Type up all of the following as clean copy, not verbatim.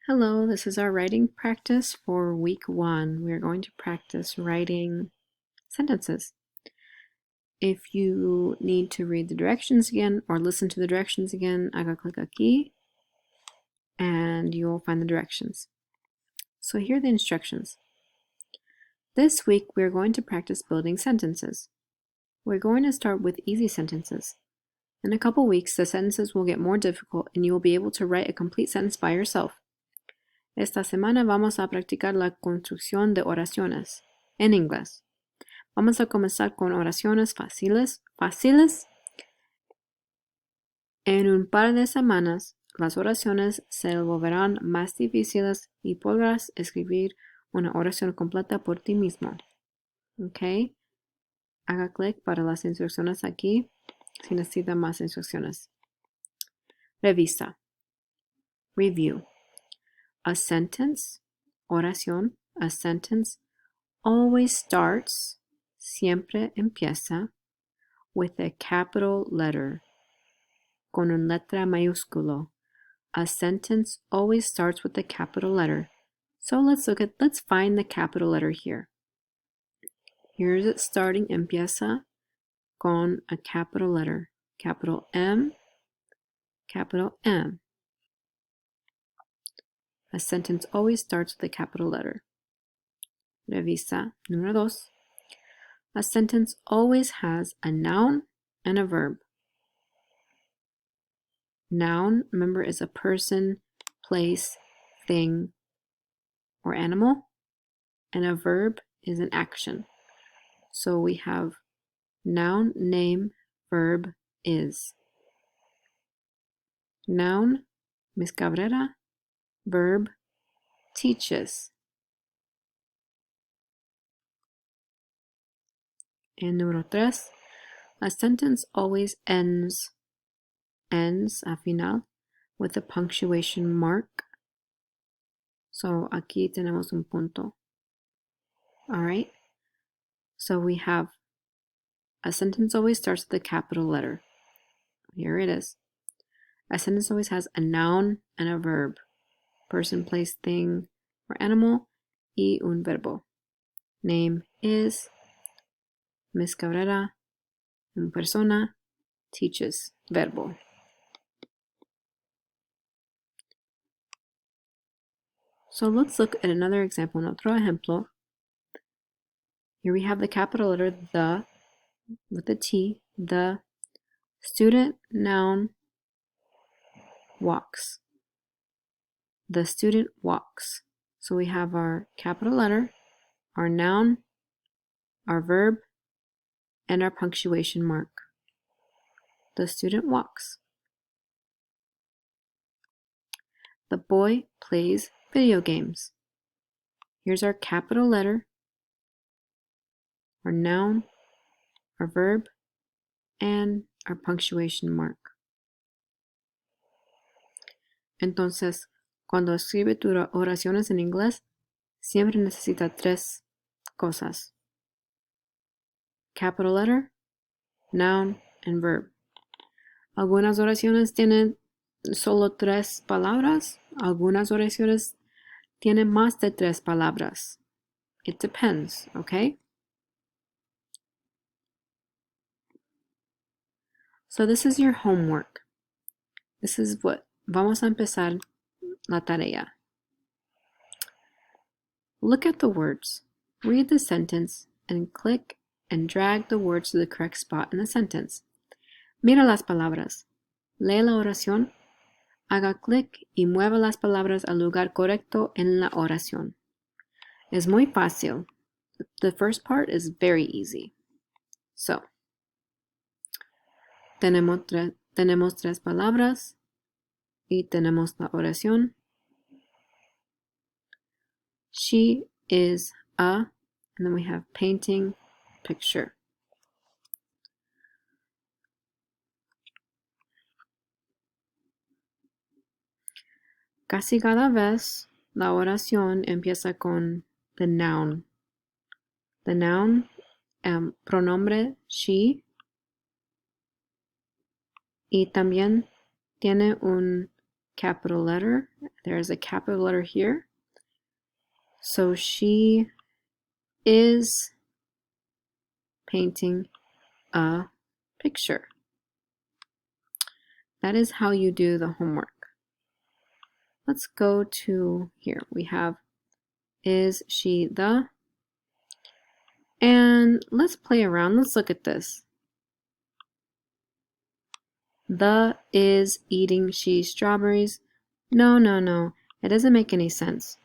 Hello, this is our writing practice for week 1. We are going to practice writing sentences. If you need to read the directions again or listen to the directions again, haga clic aquí and you will find the directions. So here are the instructions. This week we are going to practice building sentences. We're going to start with easy sentences. In a couple weeks, the sentences will get more difficult and you will be able to write a complete sentence by yourself. Esta semana vamos a practicar la construcción de oraciones en inglés. Vamos a comenzar con oraciones fáciles. En un par de semanas, las oraciones se volverán más difíciles y podrás escribir una oración completa por ti mismo. ¿Ok? Haga clic para las instrucciones aquí si necesita más instrucciones. Revisa. Review. A sentence, oración, a sentence always starts, siempre empieza, with a capital letter, con una letra mayúsculo. A sentence always starts with a capital letter. So let's find the capital letter here. Here's it starting, empieza con a capital letter, capital M, capital M. A sentence always starts with a capital letter. Revisa. Número 2. A sentence always has a noun and a verb. Noun, remember, is a person, place, thing, or animal. And a verb is an action. So we have noun, name, verb, is. Noun, Miss Cabrera. Verb, teaches. And número 3, a sentence always ends al final with a punctuation mark. So aquí tenemos un punto. All right. So we have a sentence always starts with a capital letter. Here it is. A sentence always has a noun and a verb. Person, place, thing, or animal, y un verbo. Name is Miss Cabrera. Una persona, teaches, verbo. So let's look at another example, en otro ejemplo. Here we have the capital letter, the, with the T, the student, noun, walks. The student walks. So we have our capital letter, our noun, our verb, and our punctuation mark. The student walks. The boy plays video games. Here's our capital letter, our noun, our verb, and our punctuation mark. Entonces, cuando escribe tus oraciones en inglés, siempre necesita 3 cosas. Capital letter, noun, and verb. Algunas oraciones tienen solo 3 palabras. Algunas oraciones tienen más de 3 palabras. It depends, okay? So this is your homework. This is what vamos a empezar la tarea. Look at the words, read the sentence, and click and drag the words to the correct spot in the sentence. Mira las palabras, lee la oración, haga clic y mueva las palabras al lugar correcto en la oración. Es muy fácil. The first part is very easy. So, tenemos 3 palabras y tenemos la oración. She is a, and then we have painting, picture. Casi cada vez la oración empieza con the noun. The noun, pronombre she, y también tiene un capital letter. There's a capital letter here. So she is painting a picture. That is how you do the homework. Let's go to here. We have is she the, and let's play around. Let's look at this. The is eating she strawberries. No, no, no. It doesn't make any sense.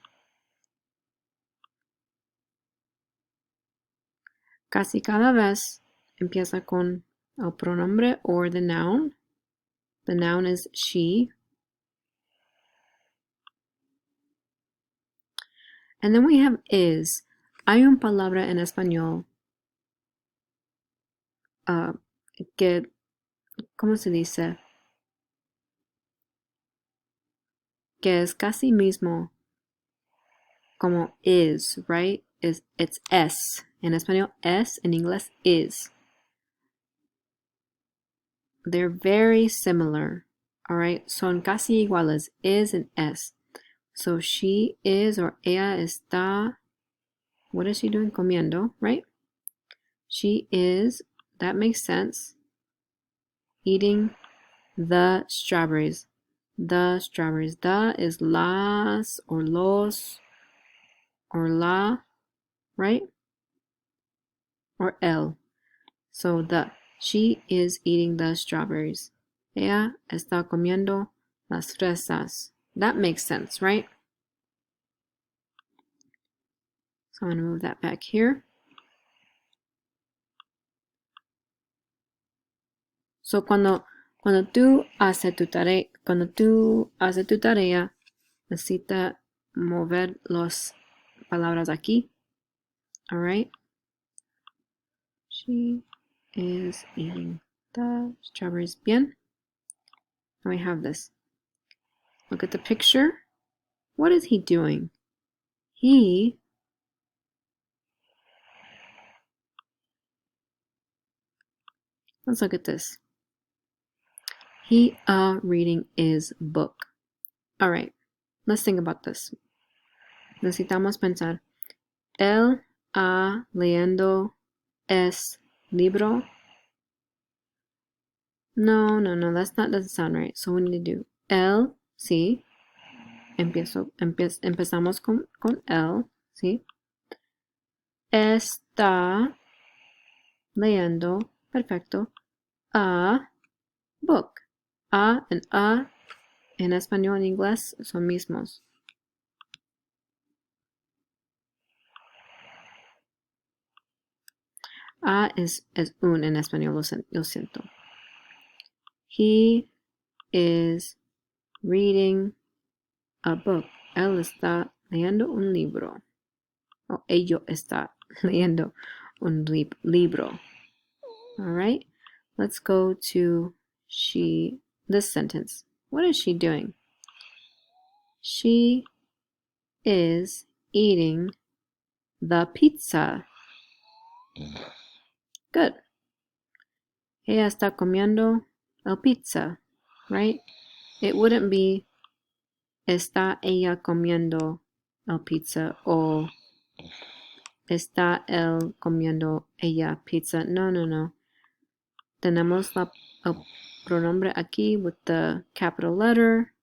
Casi cada vez empieza con el pronombre or the noun. The noun is she. And then we have is. Hay una palabra en español que, ¿cómo se dice? Que es casi mismo como is, right? It's es. En español, es. En inglés, is. They're very similar. All right, son casi iguales. Is and es. So she is, or ella está, what is she doing? Comiendo, right? She is, that makes sense. Eating the strawberries. The strawberries. The is las or los or la, right? Or el. So the, she is eating the strawberries. Ella está comiendo las fresas. That makes sense, right? So I'm going to move that back here. So cuando tú haces tu tarea, necesitas mover las palabras aquí. All right? She is eating the strawberries. Bien. And we have this. Look at the picture. What is he doing? Let's look at this. He reading his book. All right. Let's think about this. Necesitamos pensar. Él leyendo es libro. No, doesn't sound right. So we need to do él, sí. Empezamos con él, sí. Está leyendo, perfecto, a book. A and a en español y en inglés son mismos. A es un en español, lo siento. He is reading a book. Él está leyendo un libro. O ello está leyendo un libro. All right. Let's go to this sentence. What is she doing? She is eating the pizza. Good. Ella está comiendo el pizza, right? It wouldn't be está ella comiendo el pizza o está él comiendo ella pizza. No. Tenemos el pronombre aquí with the capital letter.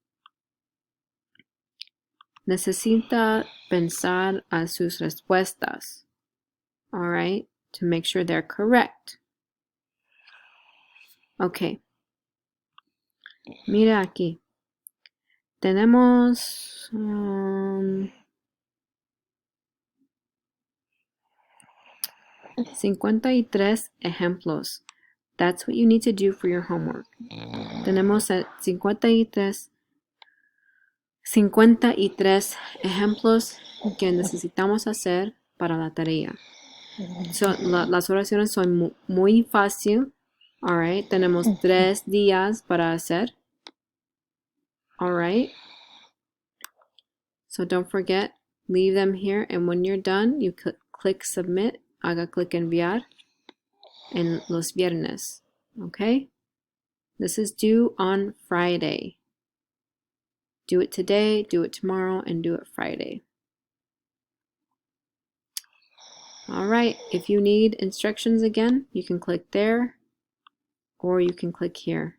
Necesita pensar a sus respuestas. All right, to make sure they're correct. Okay. Mira aquí. Tenemos 53 ejemplos. That's what you need to do for your homework. Tenemos 53 ejemplos que necesitamos hacer para la tarea. So, las oraciones son muy fácil. All right. Tenemos 3 días para hacer. All right. So don't forget, leave them here. And when you're done, you click submit. Haga clic enviar. En los viernes. Okay. This is due on Friday. Do it today, do it tomorrow, and do it Friday. All right, if you need instructions again, you can click there or you can click here.